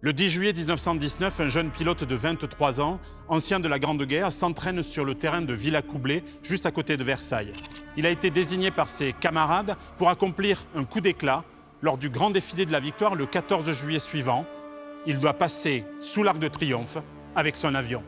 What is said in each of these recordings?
Le 10 juillet 1919, un jeune pilote de 23 ans, ancien de la Grande Guerre, s'entraîne sur le terrain de Villacoublay, juste à côté de Versailles. Il a été désigné par ses camarades pour accomplir un coup d'éclat lors du grand défilé de la victoire le 14 juillet suivant. Il doit passer sous l'Arc de Triomphe avec son avion.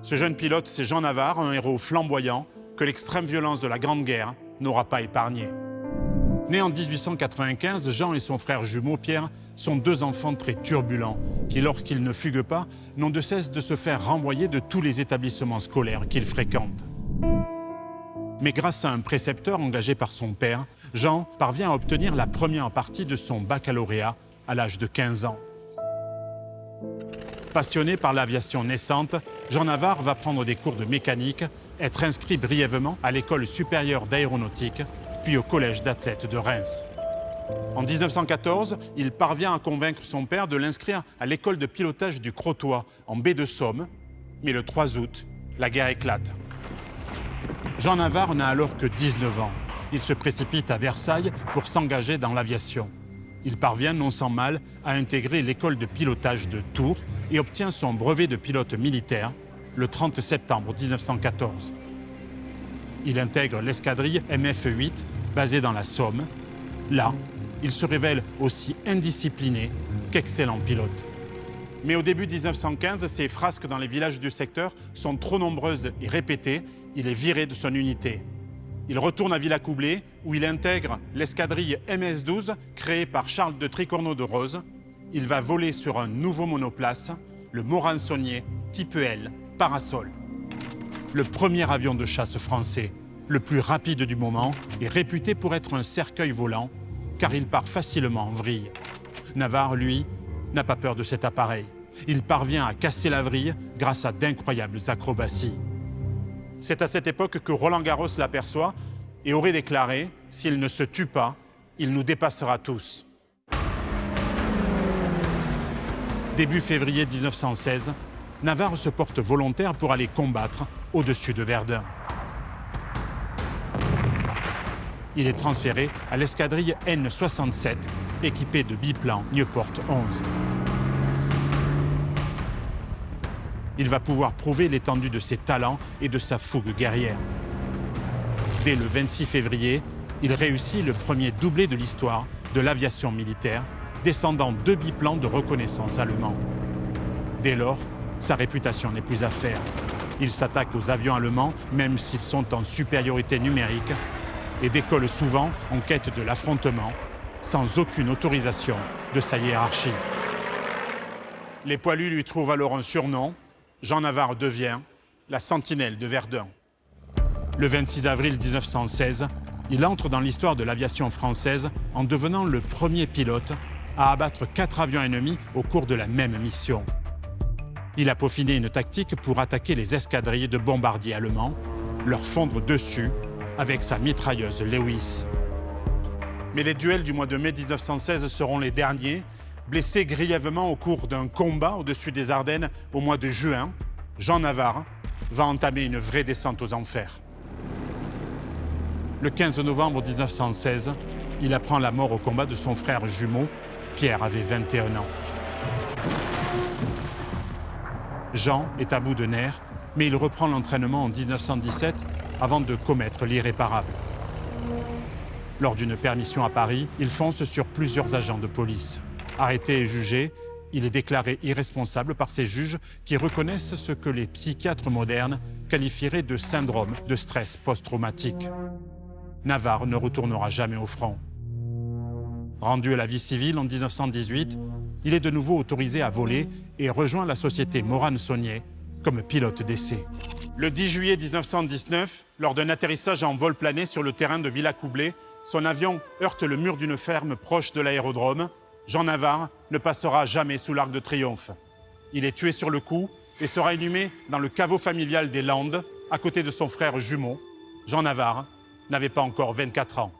Ce jeune pilote, c'est Jean Navarre, un héros flamboyant que l'extrême violence de la Grande Guerre n'aura pas épargné. Né en 1895, Jean et son frère jumeau Pierre sont deux enfants très turbulents qui, lorsqu'ils ne fuguent pas, n'ont de cesse de se faire renvoyer de tous les établissements scolaires qu'ils fréquentent. Mais grâce à un précepteur engagé par son père, Jean parvient à obtenir la première partie de son baccalauréat à l'âge de 15 ans. Passionné par l'aviation naissante, Jean Navarre va prendre des cours de mécanique, être inscrit brièvement à l'École supérieure d'aéronautique, puis au Collège d'athlètes de Reims. En 1914, il parvient à convaincre son père de l'inscrire à l'École de pilotage du Crotoy, en baie de Somme. Mais le 3 août, la guerre éclate. Jean Navarre n'a alors que 19 ans. Il se précipite à Versailles pour s'engager dans l'aviation. Il parvient, non sans mal, à intégrer l'école de pilotage de Tours et obtient son brevet de pilote militaire le 30 septembre 1914. Il intègre l'escadrille MF8, basée dans la Somme. Là, il se révèle aussi indiscipliné qu'excellent pilote. Mais au début 1915, ses frasques dans les villages du secteur sont trop nombreuses et répétées. Il est viré de son unité. Il retourne à Villacoublay, où il intègre l'escadrille MS-12, créée par Charles de Tricorneau de Rose. Il va voler sur un nouveau monoplace, le Morane-Saulnier Type L Parasol. Le premier avion de chasse français, le plus rapide du moment, est réputé pour être un cercueil volant, car il part facilement en vrille. Navarre, lui, n'a pas peur de cet appareil. Il parvient à casser la vrille grâce à d'incroyables acrobaties. C'est à cette époque que Roland Garros l'aperçoit et aurait déclaré « S'il ne se tue pas, il nous dépassera tous ». Début février 1916, Navarre se porte volontaire pour aller combattre au-dessus de Verdun. Il est transféré à l'escadrille N67, équipée de biplans Nieuport 11. Il va pouvoir prouver l'étendue de ses talents et de sa fougue guerrière. Dès le 26 février, il réussit le premier doublé de l'histoire de l'aviation militaire, descendant 2 biplans de reconnaissance allemands. Dès lors, sa réputation n'est plus à faire. Il s'attaque aux avions allemands, même s'ils sont en supériorité numérique, et décolle souvent en quête de l'affrontement, sans aucune autorisation de sa hiérarchie. Les poilus lui trouvent alors un surnom. Jean Navarre devient la sentinelle de Verdun. Le 26 avril 1916, il entre dans l'histoire de l'aviation française en devenant le premier pilote à abattre 4 avions ennemis au cours de la même mission. Il a peaufiné une tactique pour attaquer les escadrilles de bombardiers allemands, leur fondre dessus avec sa mitrailleuse Lewis. Mais les duels du mois de mai 1916 seront les derniers. Blessé grièvement au cours d'un combat au-dessus des Ardennes au mois de juin, Jean Navarre va entamer une vraie descente aux enfers. Le 15 novembre 1916, il apprend la mort au combat de son frère jumeau. Pierre avait 21 ans. Jean est à bout de nerfs, mais il reprend l'entraînement en 1917 avant de commettre l'irréparable. Lors d'une permission à Paris, il fonce sur plusieurs agents de police. Arrêté et jugé, il est déclaré irresponsable par ces juges qui reconnaissent ce que les psychiatres modernes qualifieraient de syndrome de stress post-traumatique. Navarre ne retournera jamais au front. Rendu à la vie civile en 1918, il est de nouveau autorisé à voler et rejoint la société Morane-Saulnier comme pilote d'essai. Le 10 juillet 1919, lors d'un atterrissage en vol plané sur le terrain de Villacoublay, son avion heurte le mur d'une ferme proche de l'aérodrome. Jean Navarre ne passera jamais sous l'Arc de Triomphe. Il est tué sur le coup et sera inhumé dans le caveau familial des Landes, à côté de son frère jumeau. Jean Navarre n'avait pas encore 24 ans.